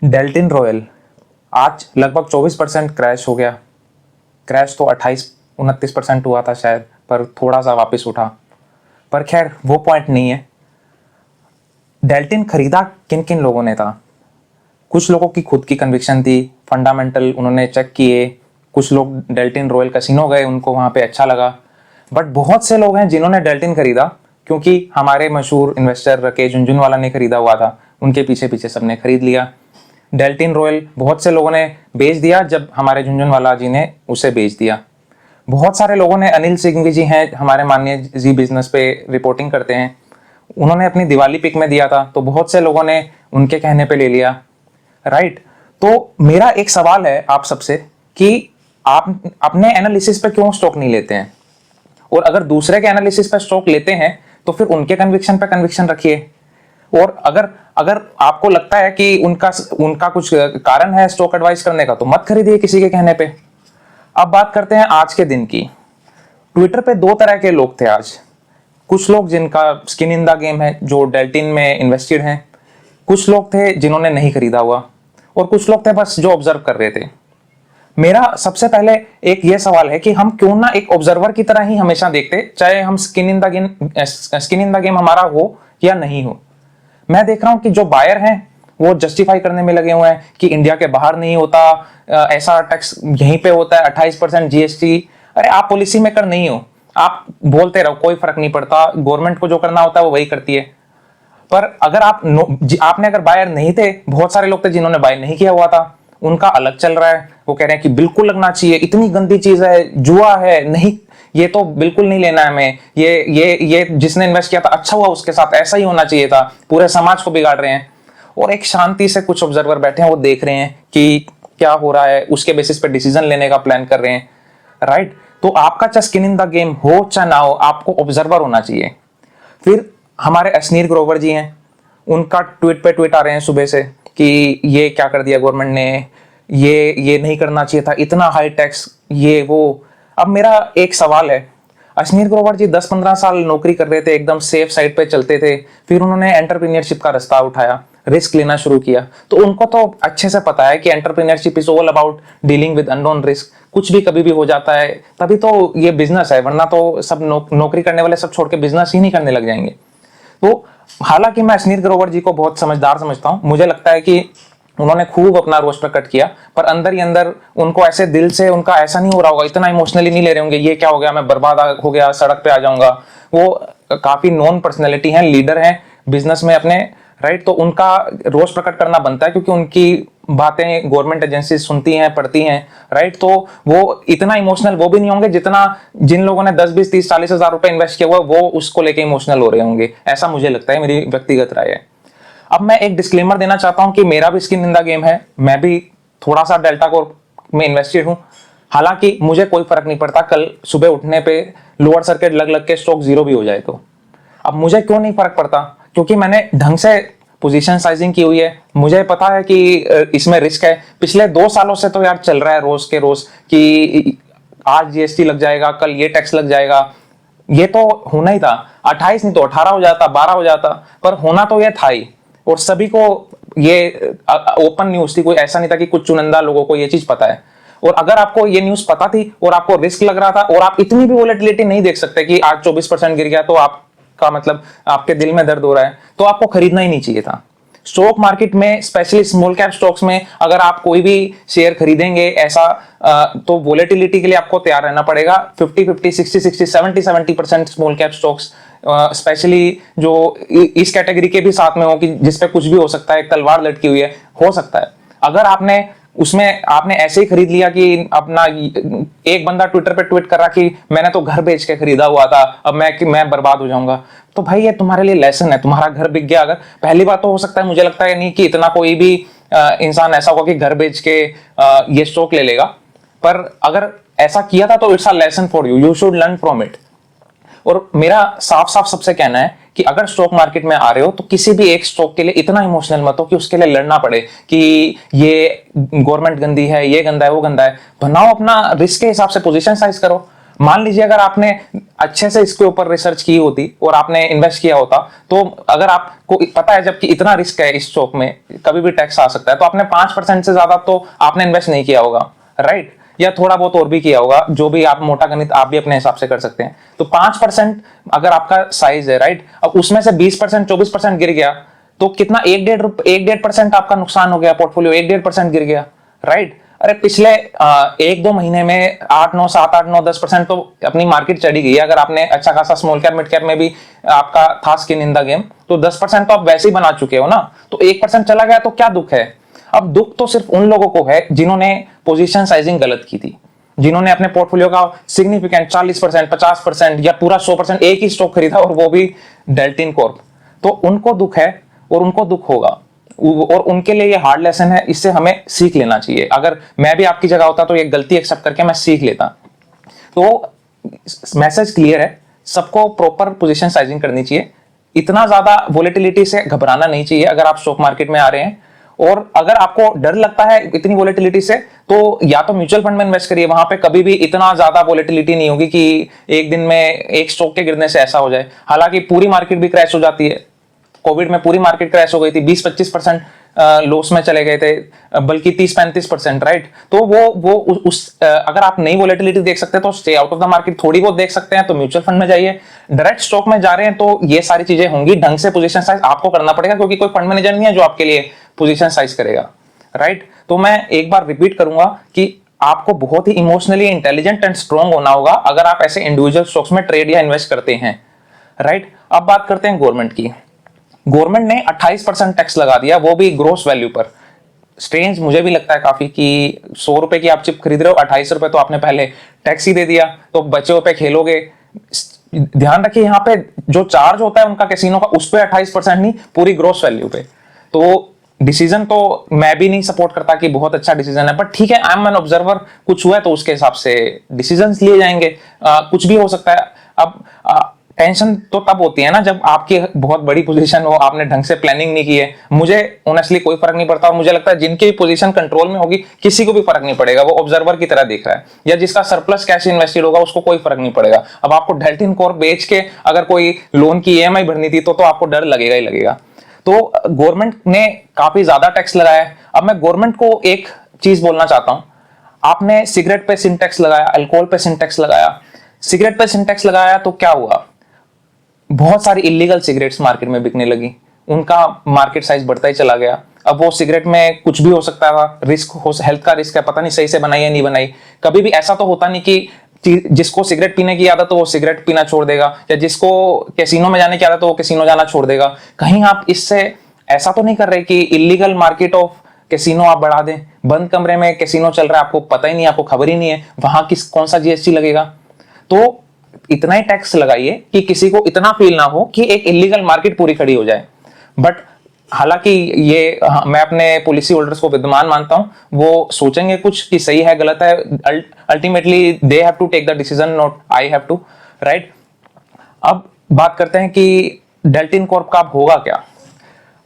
Deltin royal आज लगभग 24% crash हो गया। क्रैश तो 28-29% हुआ था शायद, पर थोड़ा सा वापस उठा। पर खैर वो पॉइंट नहीं है। डेल्टिन खरीदा किन किन लोगों ने था? कुछ लोगों की खुद की कन्विक्शन थी, फंडामेंटल उन्होंने चेक किए। कुछ लोग डेल्टिन रॉयल कैसीनो गए, उनको वहाँ पे अच्छा लगा। बट बहुत से लोग हैं जिन्होंने डेल्टिन खरीदा क्योंकि हमारे मशहूर इन्वेस्टर राकेश झुनझुनवाला ने खरीदा हुआ था, उनके पीछे पीछे सबने खरीद लिया। डेल्टिन रॉयल बहुत से लोगों ने बेच दिया जब हमारे झुनझुनवाला जी ने उसे बेच दिया। बहुत सारे लोगों ने, अनिल सिंघवी जी हैं हमारे माननीय जी बिजनेस पे रिपोर्टिंग करते हैं, उन्होंने अपनी दिवाली पिक में दिया था, तो बहुत से लोगों ने उनके कहने पे ले लिया। राइट। तो मेरा एक सवाल है आप सबसे कि आप अपने एनालिसिस पे क्यों स्टॉक नहीं लेते हैं, और अगर दूसरे के एनालिसिस पे स्टॉक लेते हैं तो फिर उनके कन्विक्शन पे कन्विक्शन रखिए। और अगर अगर आपको लगता है कि उनका उनका कुछ कारण है स्टॉक एडवाइस करने का, तो मत खरीदिए किसी के कहने पे। अब बात करते हैं आज के दिन की। ट्विटर पे दो तरह के लोग थे आज। कुछ लोग जिनका स्किन इन द गेम है, जो डेल्टिन में इन्वेस्टेड हैं। कुछ लोग थे जिन्होंने नहीं खरीदा हुआ, और कुछ लोग थे बस जो ऑब्जर्व कर रहे थे। मेरा सबसे पहले एक ये सवाल है कि हम क्यों ना एक ऑब्जर्वर की तरह ही हमेशा देखते, चाहे हम स्किन इन द गेम हमारा हो या नहीं हो। मैं देख रहा हूं कि जो बायर हैं वो जस्टिफाई करने में लगे हुए हैं कि इंडिया के बाहर नहीं होता, ऐसा टैक्स यहीं पे होता है, 28% जीएसटी। अरे आप पॉलिसी मेकर नहीं हो, आप बोलते रहो, कोई फर्क नहीं पड़ता, गवर्नमेंट को जो करना होता है वो वही करती है। पर अगर आपने अगर बायर नहीं थे, बहुत सारे लोग थे जिन्होंने बाय नहीं किया हुआ था, उनका अलग चल रहा है। वो कह रहे हैं कि बिल्कुल लगना चाहिए, इतनी गंदी चीज है, जुआ है, नहीं, ये तो बिल्कुल नहीं लेना है हमें, ये जिसने इन्वेस्ट किया था अच्छा हुआ उसके साथ, ऐसा ही होना चाहिए था, पूरे समाज को बिगाड़ रहे हैं। और एक शांति से कुछ ऑब्जर्वर बैठे हैं, वो देख रहे हैं कि क्या हो रहा है, उसके बेसिस पे डिसीजन लेने का प्लान कर रहे हैं। राइट। तो आपका चाहे स्किन इन द गेम हो चाहे ना हो, आपको ऑब्जर्वर होना चाहिए। फिर हमारे अश्नीर ग्रोवर जी हैं, उनका ट्वीट पे ट्वीट आ रहे हैं सुबह से कि ये क्या कर दिया गवर्नमेंट ने, ये नहीं करना चाहिए था, इतना हाई टैक्स, ये वो। अब मेरा एक सवाल है, अश्नीर ग्रोवर जी 10-15 साल नौकरी कर रहे थे, एकदम सेफ साइड पे चलते थे, फिर उन्होंने एंटरप्रेन्योरशिप का रास्ता उठाया, रिस्क लेना शुरू किया, तो उनको तो अच्छे से पता है कि entrepreneurship is all about dealing with unknown risk. कुछ भी कभी भी हो जाता है, तभी तो ये बिजनेस है, वरना तो सब नौकरी करने वाले सब छोड़ के बिजनेस ही नहीं करने लग जाएंगे। तो हालांकि मैं अश्नीर ग्रोवर जी को बहुत समझदार समझता हूं, मुझे लगता है कि उन्होंने खूब अपना रोष प्रकट किया, पर अंदर ही अंदर उनको ऐसे दिल से उनका ऐसा नहीं हो रहा होगा, इतना इमोशनली नहीं ले रहे होंगे, ये क्या हो गया, मैं बर्बाद हो गया, सड़क पे आ जाऊंगा। वो काफी नॉन पर्सनैलिटी हैं, लीडर हैं बिजनेस में अपने। राइट। तो उनका रोष प्रकट करना बनता है, क्योंकि उनकी बातें गवर्नमेंट एजेंसी सुनती हैं, पढ़ती हैं। राइट। तो वो इतना इमोशनल वो भी नहीं होंगे जितना जिन लोगों ने 10-20-30-40 हज़ार रुपए इन्वेस्ट किया हुआ वो उसको लेके इमोशनल हो रहे होंगे, ऐसा मुझे लगता है, मेरी व्यक्तिगत राय है। अब मैं एक डिस्क्लेमर देना चाहता हूं कि मेरा भी स्किन इन द गेम है, मैं भी थोड़ा सा डेल्टा कोर में इन्वेस्टेड हूं। हालांकि मुझे कोई फर्क नहीं पड़ता कल सुबह उठने पे लोअर सर्किट लग लग के स्टॉक जीरो भी हो जाए तो। अब मुझे क्यों नहीं फर्क पड़ता? क्योंकि मैंने ढंग से पोजीशन साइजिंग की हुई है, मुझे पता है कि इसमें रिस्क है। पिछले 2 सालों से तो यार चल रहा है रोज के रोज कि आज जीएसटी लग जाएगा, कल ये टैक्स लग जाएगा, ये तो होना ही था। 28 नहीं तो 18 हो जाता, 12 हो जाता, पर होना तो ये था ही। और सभी को ये ओपन न्यूज थी, कोई ऐसा नहीं था कि कुछ चुनिंदा लोगों को ये चीज पता है। और अगर आपको ये न्यूज पता थी और आपको रिस्क लग रहा था और आप इतनी भी वोलेटिलिटी नहीं देख सकते कि आज 24% गिर गया तो आपका मतलब आपके दिल में दर्द हो रहा है, तो आपको खरीदना ही नहीं चाहिए था। स्टॉक मार्केट में स्पेशली स्मॉल कैप स्टॉक्स में अगर आप कोई भी शेयर खरीदेंगे ऐसा, तो वोलेटिलिटी के लिए आपको तैयार रहना पड़ेगा। 50-50, 60-60, 70-70% स्मॉल कैप स्टॉक्स, स्पेशली जो इस कैटेगरी के भी साथ में हो कि जिसपे कुछ भी हो सकता है, तलवार लटकी हुई है, हो सकता है। अगर आपने ऐसे ही खरीद लिया कि अपना, एक बंदा ट्विटर पे ट्वीट कर रहा कि मैंने तो घर बेच के खरीदा हुआ था, अब मैं बर्बाद हो जाऊंगा, तो भाई ये तुम्हारे लिए लेसन है। तुम्हारा घर बिक गया, अगर पहली बात तो हो सकता है, मुझे लगता है नहीं कि इतना कोई भी इंसान ऐसा होगा कि घर बेच के ये स्टॉक ले लेगा, पर अगर ऐसा किया था तो it's a lesson for you, you should learn from it. और मेरा साफ साफ सबसे कहना है कि अगर स्टॉक मार्केट में आ रहे हो तो किसी भी एक स्टॉक के लिए इतना इमोशनल मत हो कि उसके लिए लड़ना पड़े कि ये गवर्नमेंट गंदी है, ये गंदा है, वो गंदा है। बनाओ अपना रिस्क के हिसाब से पोजीशन साइज करो। मान लीजिए अगर आपने अच्छे से इसके ऊपर रिसर्च की होती और आपने इन्वेस्ट किया होता, तो अगर आपको पता है जबकि इतना रिस्क है इस स्टॉक में, कभी भी टैक्स आ सकता है, तो आपने 5% से ज्यादा तो आपने इन्वेस्ट नहीं किया होगा, राइट? या थोड़ा बहुत और भी किया होगा, जो भी आप मोटा गणित आप भी अपने हिसाब से कर सकते हैं। तो 5% अगर आपका साइज है, राइट, अब उसमें से 20% 24% गिर गया, तो कितना, 1-1.5% आपका नुकसान हो गया, पोर्टफोलियो 1-1.5% गिर गया, राइट? अरे पिछले 1-2 महीने में 8-9 7-8-9 10% तो अपनी मार्केट चढ़ी गई है। अगर आपने अच्छा खासा स्मॉल कैप मिड कैप में भी आपका था स्किन इन द गेम, तो 10% तो आप वैसे ही बना चुके हो ना। तो 1% चला गया तो क्या दुख है? अब दुख तो सिर्फ उन लोगों को है जिन्होंने पोजीशन साइजिंग गलत की थी, जिन्होंने अपने पोर्टफोलियो का सिग्निफिकेंट 40% 50% या पूरा 100% एक ही स्टॉक खरीदा, और वो भी डेल्टिन कॉर्प। तो उनको दुख है और उनको दुख होगा, और उनके लिए ये हार्ड लेसन है। इससे हमें सीख लेना चाहिए। अगर मैं भी आपकी जगह होता तो ये गलती एक्सेप्ट करके मैं सीख लेता। तो मैसेज क्लियर है, सबको प्रॉपर पोजीशन साइजिंग करनी चाहिए। इतना ज्यादा वोलेटिलिटी से घबराना नहीं चाहिए अगर आप स्टॉक मार्केट में आ रहे हैं। और अगर आपको डर लगता है इतनी वोलेटिलिटी से, तो या तो म्यूचुअल फंड में इन्वेस्ट करिए, वहां पे कभी भी इतना ज्यादा वोलेटिलिटी नहीं होगी कि एक दिन में एक स्टॉक के गिरने से ऐसा हो जाए। हालांकि पूरी मार्केट भी क्रैश हो जाती है, कोविड में पूरी मार्केट क्रैश हो गई थी, 20-25% लॉस में चले गए थे, बल्कि 30-35%, राइट? तो अगर आप नई वोलेटिलिटी देख सकते हैं तो stay out of the market. थोड़ी बहुत देख सकते हैं तो म्यूचुअल फंड में जाइए। डायरेक्ट स्टॉक में जा रहे हैं तो ये सारी चीजें होंगी, ढंग से पोजीशन साइज आपको करना पड़ेगा, क्योंकि कोई फंड मैनेजर नहीं है जो आपके लिए पोजीशन साइज करेगा, राइट? तो मैं एक बार रिपीट करूंगा कि आपको बहुत ही इमोशनली इंटेलिजेंट एंड स्ट्रॉन्ग होना होगा अगर आप ऐसे इंडिविजुअल स्टॉक्स में ट्रेड या इन्वेस्ट करते हैं, राइट? अब बात करते हैं गवर्नमेंट की। गवर्नमेंट ने 28% टैक्स लगा दिया, वो भी ग्रोस वैल्यू पर। स्ट्रेंज मुझे भी लगता है काफी कि 100 रुपए की आप चिप खरीद रहे हो, 28 रुपए तो आपने पहले टैक्स ही दे दिया, तो बचे हुए पे खेलोगे। ध्यान रखिए यहाँ पे जो चार्ज होता है उनका कैसीनो का, उस पे 28% नहीं, पूरी ग्रोस वैल्यू पे। तो डिसीजन तो मैं भी नहीं सपोर्ट करता कि बहुत अच्छा डिसीजन है, बट ठीक है, आई एम एन ऑब्जर्वर, कुछ हुआ है तो उसके हिसाब से डिसीजन लिए जाएंगे। कुछ भी हो सकता है। अब टेंशन तो तब होती है ना जब आपकी बहुत बड़ी पोजीशन हो, आपने ढंग से प्लानिंग नहीं की है। मुझे ऑनेस्टली कोई फर्क नहीं पड़ता, और मुझे लगता है जिनकी भी पोजीशन कंट्रोल में होगी किसी को भी फर्क नहीं पड़ेगा, वो ऑब्जर्वर की तरह देख रहा है। या जिसका सरप्लस कैश इन्वेस्टेड होगा उसको कोई फर्क नहीं पड़ेगा। अब आपको डेल्टिन कॉर्प बेच के अगर कोई लोन की ईएमआई भरनी थी तो आपको डर लगेगा ही लगेगा। तो गवर्नमेंट ने काफी ज्यादा टैक्स लगाया है। अब मैं गवर्नमेंट को एक चीज बोलना चाहता हूं, आपने सिगरेट पे सिन टैक्स लगाया, अल्कोहल पे सिन टैक्स लगाया। सिगरेट पे सिन टैक्स लगाया तो क्या हुआ? बहुत सारी इलीगल सिगरेट्स मार्केट में बिकने लगी, उनका मार्केट साइज बढ़ता ही चला गया। अब वो सिगरेट में कुछ भी हो सकता था, रिस्क हो, हेल्थ का रिस्क है, पता नहीं सही से बनाई है नहीं बनाई। कभी भी ऐसा तो होता नहीं कि जिसको सिगरेट पीने की आदत तो वो सिगरेट पीना छोड़ देगा, या जिसको कैसीनो में जाने की आदत तो वो कैसीनो जाना छोड़ देगा। कहीं आप इससे ऐसा तो नहीं कर रहे कि इलीगल मार्केट ऑफ कैसीनो आप बढ़ा दें। बंद कमरे में कैसीनो चल रहा है, आपको पता ही नहीं, आपको खबर ही नहीं है, वहां कौन सा जीएसटी लगेगा। तो इतना ही टैक्स लगाइए कि किसी को इतना फील ना हो कि एक इलीगल मार्केट पूरी खड़ी हो जाए। बट हालांकि ये मैं अपने पॉलिसी होल्डर्स को विद्वान मानता हूं, वो सोचेंगे कुछ कि सही है गलत है, ultimately they have to take the decision, not I have to, right? अब बात करते हैं कि डेल्टिन कॉर्प का अब होगा क्या।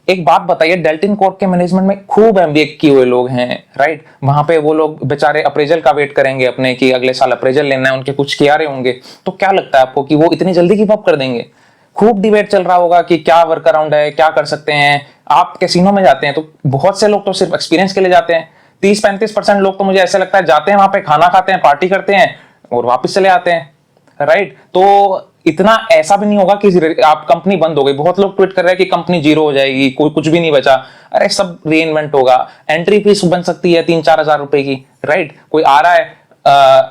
एक बात बताइए, डेल्टिन कॉर्प के मैनेजमेंट में खूब एमबीए किए हुए लोग हैं, राइट? वहां पे वो लोग बेचारे अप्रेजल का वेट करेंगे अपने कि अगले साल अप्रेजल लेना है, उनके कुछ कियारे होंगे। तो क्या लगता है आपको कि वो इतनी जल्दी गिव अप कर देंगे? खूब डिबेट चल रहा होगा कि क्या वर्क अराउंड है, क्या कर सकते हैं। आप कैसीनो में जाते हैं तो बहुत से लोग तो सिर्फ एक्सपीरियंस के लिए जाते हैं। 30-35% लोग तो मुझे ऐसा लगता है जाते हैं वहां पे, खाना खाते हैं, पार्टी करते हैं और वापस चले आते हैं, राइट? तो इतना ऐसा भी नहीं होगा कि आप कंपनी बंद हो गई। बहुत लोग ट्वीट कर रहे हैं कि कंपनी जीरो हो जाएगी, कोई कुछ भी नहीं बचा। अरे सब रीइन्वेंट होगा। एंट्री फीस बन सकती है 3-4 हजार रुपए की, राइट? कोई आ रहा है,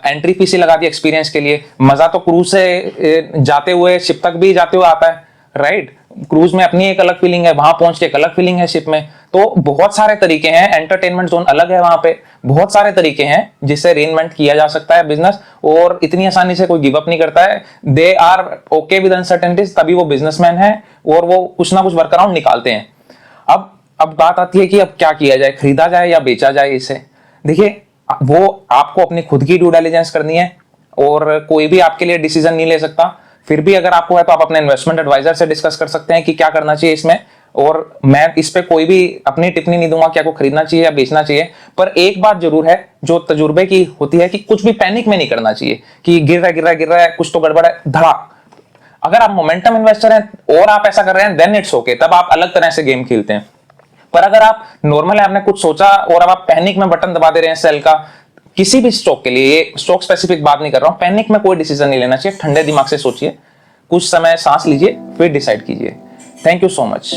एंट्री फीस ही लगा दी एक्सपीरियंस के लिए। मजा तो क्रूज से जाते हुए शिप तक भी जाते हुए आता है, राइट? क्रूज में अपनी एक अलग फीलिंग है, वहां पहुंच के एक अलग फीलिंग है शिप में। तो बहुत सारे तरीके हैं, एंटरटेनमेंट जोन अलग है वहां पे। बहुत सारे तरीके हैं जिससे रीइन्वेंट किया जा सकता है बिजनेस, और इतनी आसानी से कोई गिव अप नहीं करता है। They are okay with uncertainties, तभी वो बिजनेसमैन है और वो कुछ ना कुछ वर्क अराउंड निकालते हैं। अब बात आती है कि अब क्या किया जाए, खरीदा जाए या बेचा जाए इसे। देखिए, वो आपको अपनी खुद की ड्यू डिलिजेंस करनी है, और कोई भी आपके लिए डिसीजन नहीं ले सकता। फिर भी अगर आपको है तो आप अपने इन्वेस्टमेंट एडवाइजर से डिस्कस कर सकते हैं कि क्या करना चाहिए इसमें। और मैं इस पे कोई भी अपनी टिप्पणी नहीं दूंगा कि आपको खरीदना चाहिए या बेचना चाहिए। पर एक बात जरूर है जो तजुर्बे की होती है कि कुछ भी पैनिक में नहीं करना चाहिए कि गिर रहा है कुछ तो गड़बड़ है धड़ाक। अगर आप मोमेंटम इन्वेस्टर हैं और आप ऐसा कर रहे हैं देन इट्स ओके, तब आप अलग तरह से गेम खेलते हैं। पर अगर आप नॉर्मल है, आपने कुछ सोचा और अब आप पैनिक में बटन दबा दे रहे हैं सेल का, किसी भी स्टॉक के लिए, ये स्टॉक स्पेसिफिक बात नहीं कर रहा हूं, पैनिक में कोई डिसीजन नहीं लेना चाहिए। ठंडे दिमाग से सोचिए, कुछ समय सांस लीजिए, फिर डिसाइड कीजिए। Thank you so much.